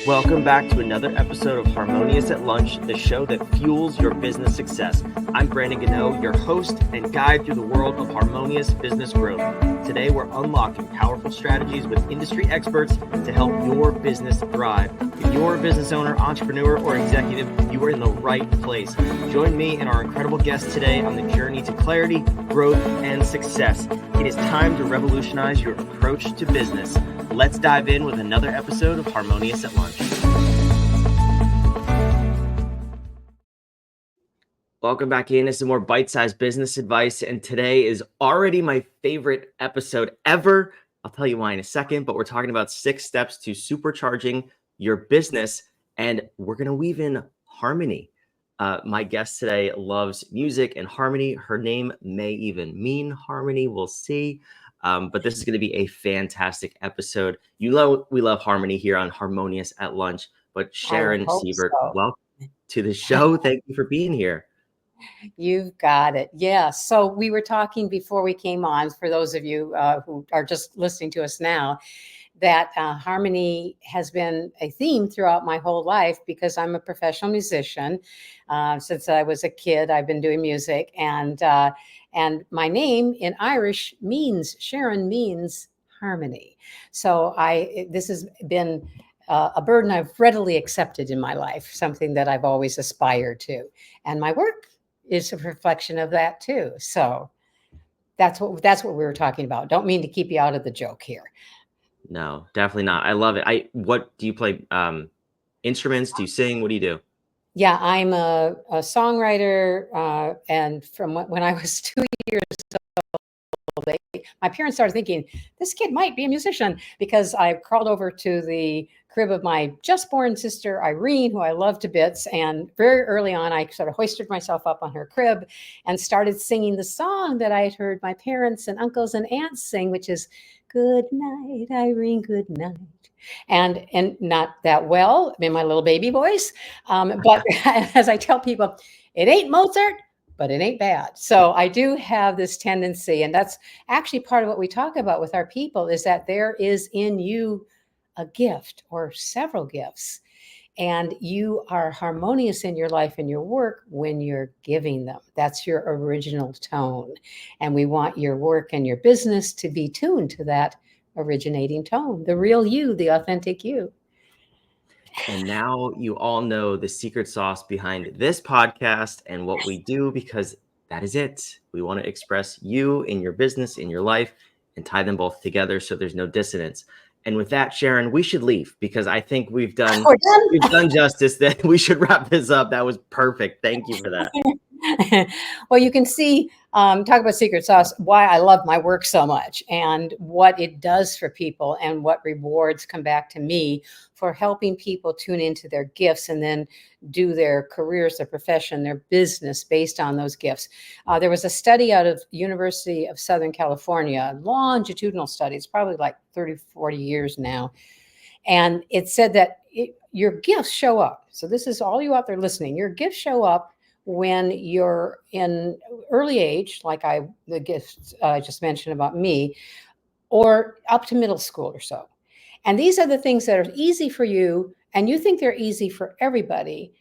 Welcome back to another episode of Harmonious at Lunch, the show that fuels your business success. I'm Brandon Gano, your host and guide through the world of harmonious business growth. Today, we're unlocking powerful strategies with industry experts to help your business thrive. If you're a business owner, entrepreneur, or executive, you are in the right place. Join me and our incredible guests today on the journey to clarity, growth, and success. It is time to revolutionize your approach to business. Let's dive in with another episode of Harmonious at Lunch. Welcome back into some more bite-sized business advice, and today is already my favorite episode ever. I'll tell you why in a second, but we're talking about 6 steps to supercharging your business, and we're going to weave in harmony. My guest today loves music and harmony. Her name may even mean harmony. We'll see. But this is going to be a fantastic episode. You know, we love harmony here on Harmonious at Lunch. But Sharon Seivert, welcome to the show. Thank you for being here. You've got it. Yeah. So we were talking before we came on, for those of you who are just listening to us now, that harmony has been a theme throughout my whole life because I'm a professional musician. Since I was a kid, I've been doing music, and my name in Irish Sharon means harmony. So this has been a burden I've readily accepted in my life, something that I've always aspired to, and my work is a reflection of that too. So that's what we were talking about. Don't mean to keep you out of the joke here. No, definitely not. I love it. What do you play? Instruments? Do you sing? What do you do? Yeah, I'm a songwriter, and from when I was 2 years old, my parents started thinking this kid might be a musician, because I crawled over to the crib of my just born sister Irene, who I love to bits, and very early on I sort of hoisted myself up on her crib and started singing the song that I had heard my parents and uncles and aunts sing, which is "Good night, Irene, good night." And not that well in my little baby voice, but as I tell people, it ain't Mozart, but it ain't bad. So I do have this tendency, and that's actually part of what we talk about with our people, is that there is in you a gift or several gifts, and you are harmonious in your life and your work when you're giving them. That's your original tone. And we want your work and your business to be tuned to that originating tone, the real you, the authentic you. And now you all know the secret sauce behind this podcast and what we do, because that is it. We want to express you in your business, in your life, and tie them both together so there's no dissonance. And with that, Sharon, we should leave, because I think we've done justice. That we should wrap this up. That was perfect. Thank you for that. Well, you can see, talk about secret sauce, why I love my work so much and what it does for people and what rewards come back to me for helping people tune into their gifts and then do their careers, their profession, their business based on those gifts. There was a study out of University of Southern California, longitudinal study. It's probably like 30, 40 years now. And it said that your gifts show up. So this is all you out there listening. Your gifts show up when you're in early age, like the gifts I just mentioned about me, or up to middle school or so. And these are the things that are easy for you, and you think they're easy for everybody,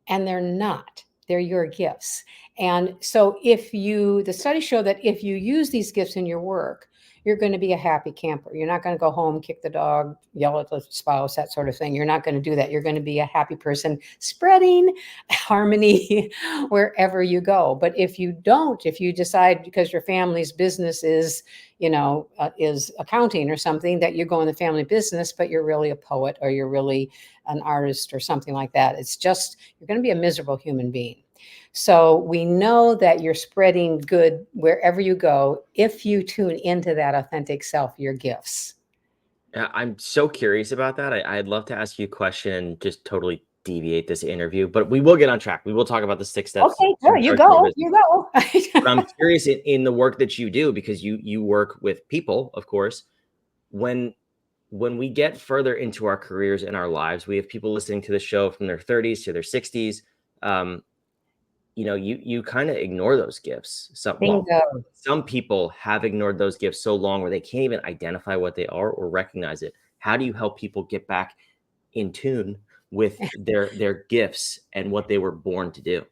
and they're not. They're your gifts. And so the studies show that if you use these gifts in your work, you're going to be a happy camper. You're not going to go home, kick the dog, yell at the spouse, that sort of thing. You're not going to do that. You're going to be a happy person spreading harmony wherever you go. But if you decide because your family's business is accounting or something, that you go in the family business, but you're really a poet or you're really an artist or something like that, it's just, you're going to be a miserable human being. So we know that you're spreading good wherever you go if you tune into that authentic self, your gifts. I'm so curious about that. I'd love to ask you a question and just totally deviate this interview, but we will get on track. We will talk about the 6 steps. Okay, sure, you go. But I'm curious in the work that you do, because you work with people, of course. When we get further into our careers and our lives, we have people listening to the show from their 30s to their 60s. You kind of ignore those gifts. Some people have ignored those gifts so long where they can't even identify what they are or recognize it. How do you help people get back in tune with their gifts and what they were born to do.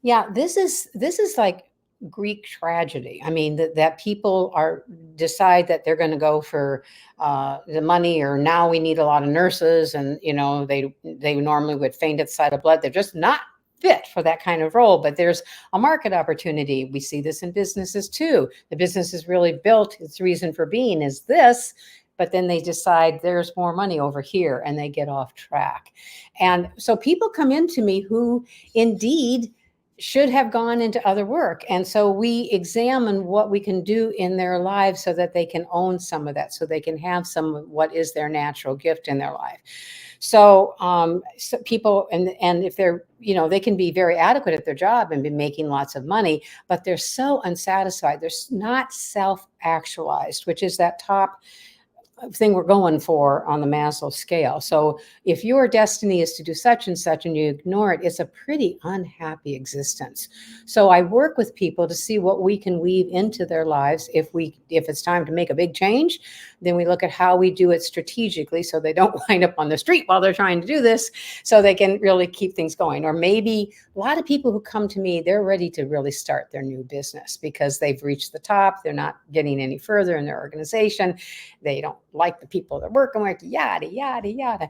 Yeah, this is like Greek tragedy. I mean, that people are decide that they're going to go for the money, or now we need a lot of nurses, and they normally would faint at the sight of blood. They're just not fit for that kind of role. But there's a market opportunity. We see this in businesses too. The business is really built. Its reason for being is this. But then they decide there's more money over here, and they get off track. And so people come into me who indeed should have gone into other work. And so we examine what we can do in their lives so that they can own some of that, so they can have some of what is their natural gift in their life. So, so people, and if they're, they can be very adequate at their job and be making lots of money, but they're so unsatisfied. They're not self-actualized, which is that top thing we're going for on the Maslow scale. So if your destiny is to do such and such and you ignore it, it's a pretty unhappy existence. So I work with people to see what we can weave into their lives. If it's time to make a big change, then we look at how we do it strategically so they don't wind up on the street while they're trying to do this, so they can really keep things going. Or maybe a lot of people who come to me, they're ready to really start their new business because they've reached the top. They're not getting any further in their organization. They don't like the people they're working with, yada, yada, yada.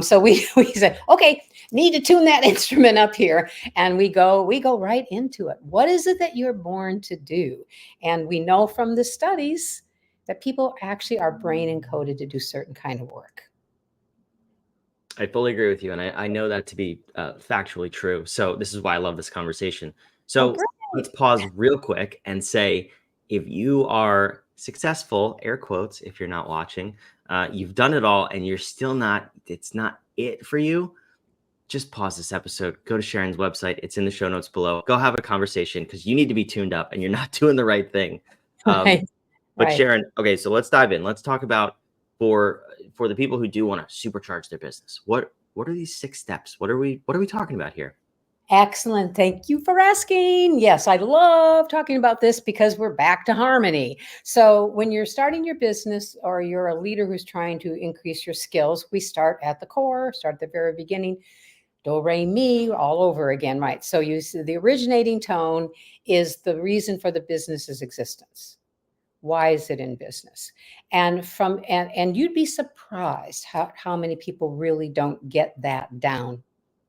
So we said, okay, need to tune that instrument up here. And we go right into it. What is it that you're born to do? And we know from the studies that people actually are brain encoded to do certain kind of work. I fully agree with you. And I know that to be factually true. So this is why I love this conversation. Oh, So great. let's pause real quick and say, if you are successful, air quotes, if you're not watching, you've done it all and you're still not, it's not it for you, just pause this episode, go to Sharon's website. It's in the show notes below. Go have a conversation because you need to be tuned up and you're not doing the right thing. Right. But Right. Sharon, okay, so let's dive in. Let's talk about for the people who do want to supercharge their business. What are these 6 steps? What are we talking about here? Excellent. Thank you for asking. Yes, I love talking about this because we're back to harmony. So when you're starting your business or you're a leader who's trying to increase your skills, we start at the core, start at the very beginning. Do, re, mi, all over again, right? So you see the originating tone is the reason for the business's existence. Why is it in business? And you'd be surprised how many people really don't get that down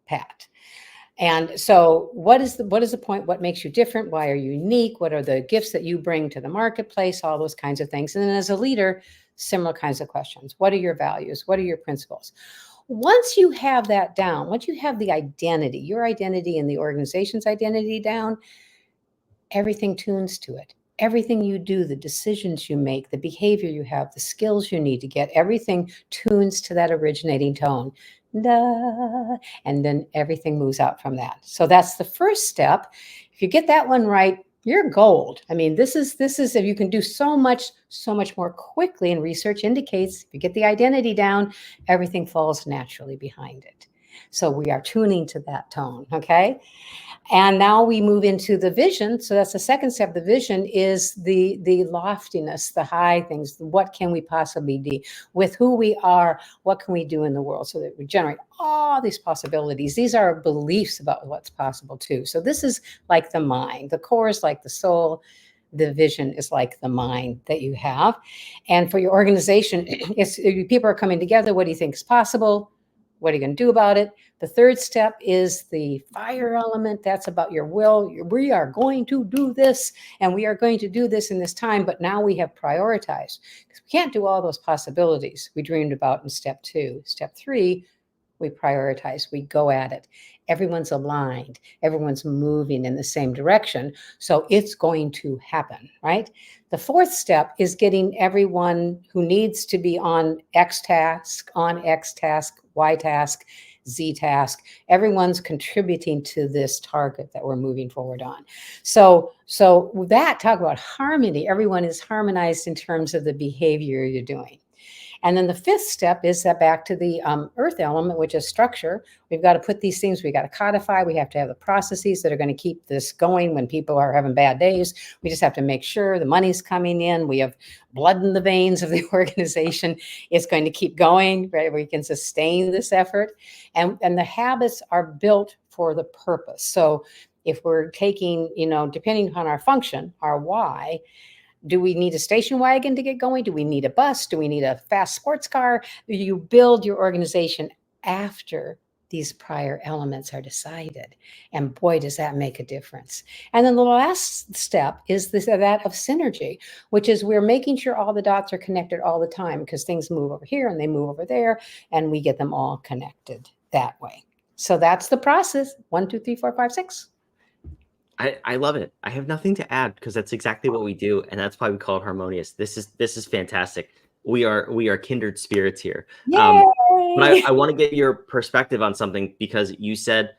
pat. And so what is the point? What makes you different? Why are you unique? What are the gifts that you bring to the marketplace? All those kinds of things. And then as a leader, similar kinds of questions. What are your values? What are your principles? Once you have that down, once you have the identity, your identity and the organization's identity down, everything tunes to it. Everything you do, the decisions you make, the behavior you have, the skills you need to get, everything tunes to that originating tone. Da, and then everything moves out from that. So that's the first step. If you get that one right, you're gold. I mean, this is if you can do so much more quickly, and research indicates if you get the identity down, everything falls naturally behind it. So we are tuning to that tone, okay? And now we move into the vision. So that's the second step. The vision is the loftiness, the high things. What can we possibly do with who we are? What can we do in the world so that we generate all these possibilities? These are beliefs about what's possible too. So this is like the mind. The core is like the soul. The vision is like the mind that you have. And for your organization, it's people are coming together. What do you think is possible? What are you going to do about it? The third step is the fire element. That's about your will. We are going to do this, and we are going to do this in this time. But now we have prioritized, because we can't do all those possibilities we dreamed about in step 2. Step 3, we prioritize. We go at it. Everyone's aligned. Everyone's moving in the same direction. So it's going to happen, right? The fourth step is getting everyone who needs to be on X task, Y task, Z task. Everyone's contributing to this target that we're moving forward on. So that, talk about harmony. Everyone is harmonized in terms of the behavior you're doing. And then the fifth step is that back to the earth element, which is structure. We've got to put these things, we got to codify. We have to have the processes that are going to keep this going when people are having bad days. We just have to make sure the money's coming in. We have blood in the veins of the organization. It's going to keep going, right? We can sustain this effort. And the habits are built for the purpose. So if we're taking, depending upon our function, our why, do we need a station wagon to get going? Do we need a bus? Do we need a fast sports car? You build your organization after these prior elements are decided. And boy, does that make a difference. And then the last step is that of synergy, which is we're making sure all the dots are connected all the time, because things move over here and they move over there, and we get them all connected that way. So that's the process. 1, 2, 3, 4, 5, 6. I love it. I have nothing to add, because that's exactly what we do, and that's why we call it Harmonious. This is fantastic. We are kindred spirits here. Yay! But I want to get your perspective on something, because you said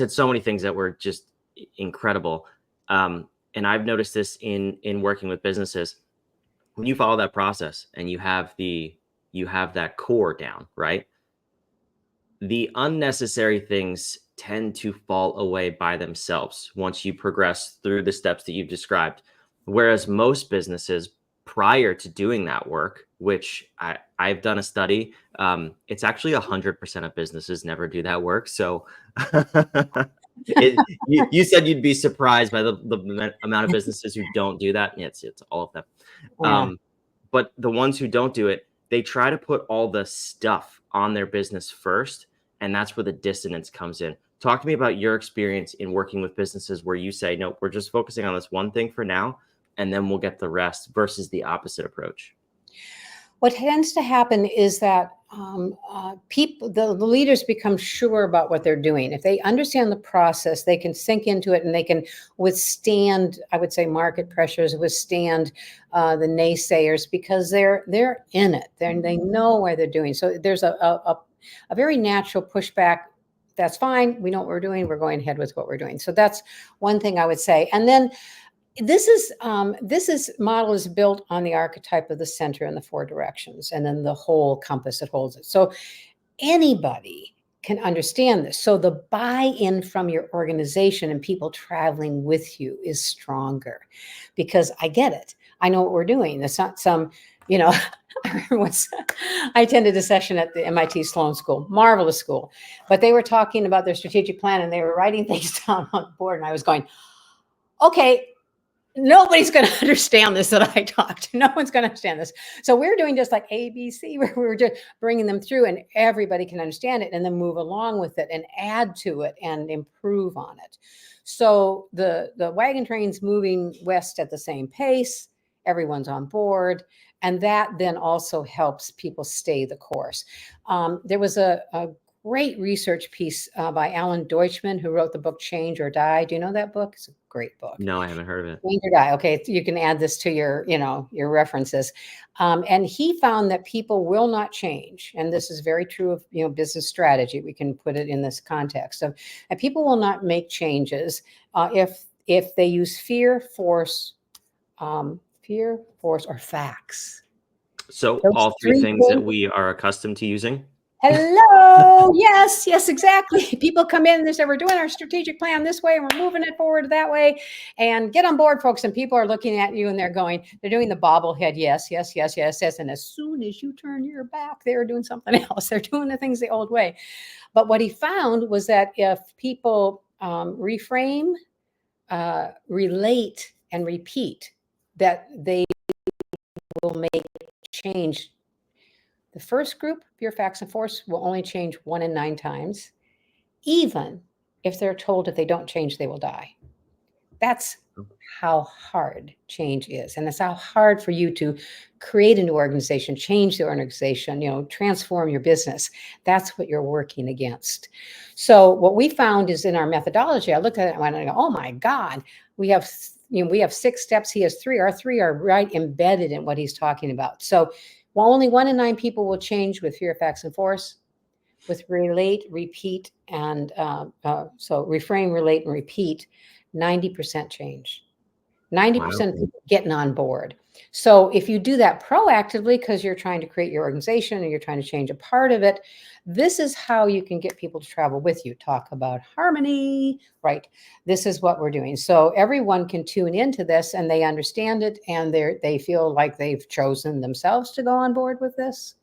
so many things that were just incredible. And I've noticed this in working with businesses. When you follow that process and you have that core down, right? The unnecessary things tend to fall away by themselves once you progress through the steps that you've described. Whereas most businesses, prior to doing that work, which I've done a study, it's actually 100% of businesses never do that work. So you said you'd be surprised by the amount of businesses who don't do that. Yeah, it's all of them. Yeah. But the ones who don't do it, they try to put all the stuff on their business first, and that's where the dissonance comes in. Talk to me about your experience in working with businesses where you say, no, we're just focusing on this one thing for now, and then we'll get the rest, versus the opposite approach. What tends to happen is that people, the leaders become sure about what they're doing. If they understand the process, they can sink into it, and they can withstand, I would say, market pressures, withstand the naysayers, because they're in it. They know what they're doing. So there's a very natural pushback. That's fine. We know what we're doing. We're going ahead with what we're doing. So that's one thing I would say. And then this model is built on the archetype of the center and the 4 directions, and then the whole compass that holds it. So anybody can understand this. So the buy-in from your organization and people traveling with you is stronger, because I get it. I know what we're doing. It's not some, I remember once I attended a session at the MIT Sloan School, marvelous school, but they were talking about their strategic plan, and they were writing things down on the board, and I was going, okay, nobody's going to understand this that I talked. No one's going to understand this. So we're doing just like ABC, where we're just bringing them through, and everybody can understand it, and then move along with it and add to it and improve on it. So the wagon train's moving west at the same pace. Everyone's on board. And that then also helps people stay the course. There was a great research piece by Alan Deutschman, who wrote the book Change or Die. Do you know that book? It's a great book. No, I haven't heard of it. Change or Die. Okay, you can add this to your references. And he found that people will not change, and this is very true of business strategy. We can put it in this context of, and people will not make changes if they use fear, force, or facts. So all three things that we are accustomed to using. Hello. Yes, exactly. People come in and they say, we're doing our strategic plan this way, and we're moving it forward that way, and get on board, folks. And people are looking at you, and they're doing the bobblehead. Yes. And as soon as you turn your back, they're doing something else. They're doing the things the old way. But what he found was that if people reframe, relate, and repeat, that they will make change. The first group, fear, facts, and force, will only change 1 in 9 times, even if they're told if they don't change, they will die. That's how hard change is. And that's how hard for you to create a new organization, change the organization, transform your business. That's what you're working against. So what we found is, in our methodology, I looked at it and I go, oh my God, we have 6 steps. He has 3. Our 3 are right embedded in what he's talking about. So only 1 in 9 people will change with fear, facts, and force. With relate, repeat, and so reframe, relate, and repeat, 90% change. 90% of people getting on board. So if you do that proactively because you're trying to create your organization and you're trying to change a part of it, this is how you can get people to travel with you. Talk about harmony, right? This is what we're doing. So everyone can tune into this and they understand it and they feel like they've chosen themselves to go on board with this.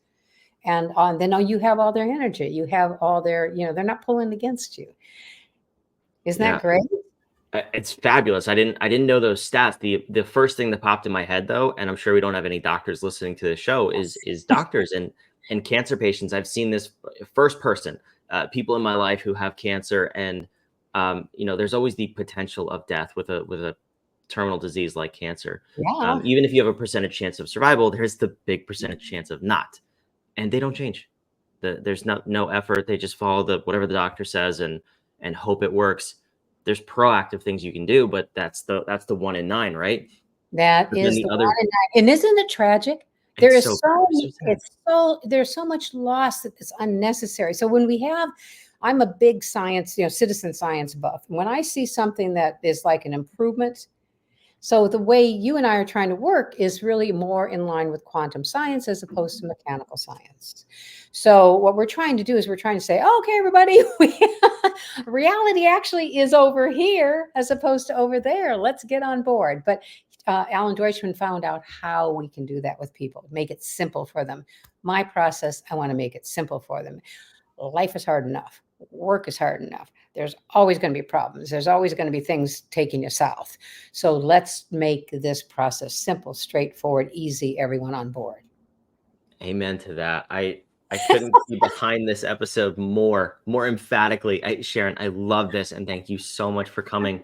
And then you have all their energy. You have all their, they're not pulling against you. Isn't that Yeah. great? It's fabulous. I didn't know those stats. The first thing that popped in my head though, and I'm sure we don't have any doctors listening to the show, is doctors and cancer patients. I've seen this first person, people in my life who have cancer, and there's always the potential of death with a terminal disease like cancer. Yeah. Even if you have a percentage chance of survival, there's the big percentage chance of not, and they don't change. There's no effort. They just follow whatever the doctor says and hope it works. There's proactive things you can do, but that's the 1 in 9, right? That But then is the the other, one and nine. And isn't it tragic? There it's is so so it's so sad. there's so much loss that is unnecessary. So when we have, I'm a big science, citizen science buff. When I see something that is like an improvement, so the way you and I are trying to work is really more in line with quantum science as opposed to mechanical science. So what we're trying to do is we're trying to say, oh, okay, everybody, reality actually is over here as opposed to over there. Let's get on board. But Alan Deutschman found out how we can do that with people, make it simple for them. My process, I want to make it simple for them. Life is hard enough. Work is hard enough. There's always going to be problems. There's always going to be things taking you south. So let's make this process simple, straightforward, easy, everyone on board. Amen to that. I couldn't be behind this episode more emphatically. Sharon, I love this, and thank you so much for coming.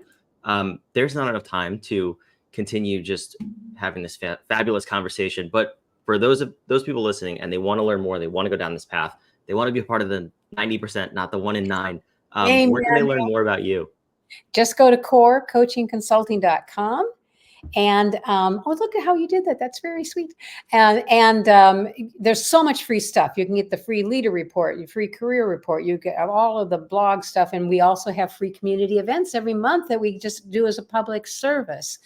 There's not enough time to continue just having this fabulous conversation, but for those people listening and they want to learn more, they want to go down this path, they want to be a part of the 90%, not the 1 in 9. Where can they Amen. learn more about you? Just go to corecoachingconsulting.com. And look at how you did that. That's very sweet. And there's so much free stuff. You can get the free leader report, your free career report. You get all of the blog stuff. And we also have free community events every month that we just do as a public service.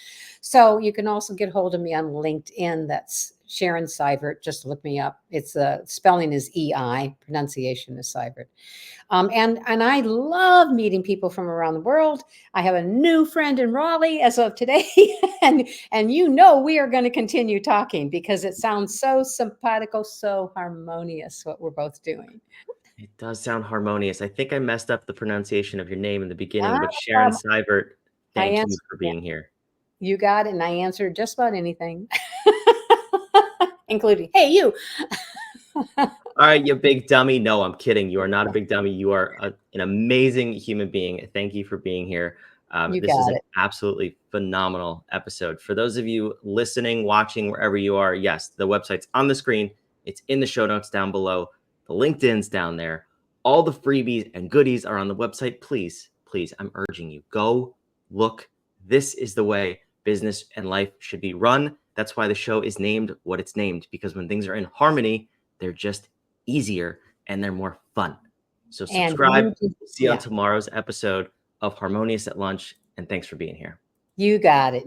So you can also get hold of me on LinkedIn. That's Sharon Seivert. Just look me up. It's spelling is EI, pronunciation is Seivert. And I love meeting people from around the world. I have a new friend in Raleigh as of today, and we are going to continue talking because it sounds so simpatico, so harmonious what we're both doing. It does sound harmonious. I think I messed up the pronunciation of your name in the beginning, Not but a Sharon problem. Seivert, I thank you answered, for yeah, being here. you got it, and I answered just about anything, including, "Hey, you." All right, you big dummy. No, I'm kidding. You are not a big dummy. You are an amazing human being. Thank you for being here. You This is got an it. absolutely phenomenal episode. For those of you listening, watching, wherever you are, yes, the website's on the screen. It's in the show notes down below. The LinkedIn's down there. All the freebies and goodies are on the website. Please, please, I'm urging you, go look. This is the way business and life should be run. That's why the show is named what it's named, because when things are in harmony, they're just easier and they're more fun. So And subscribe. See you on yeah, tomorrow's episode of Harmonious at Lunch. And thanks for being here. you got it.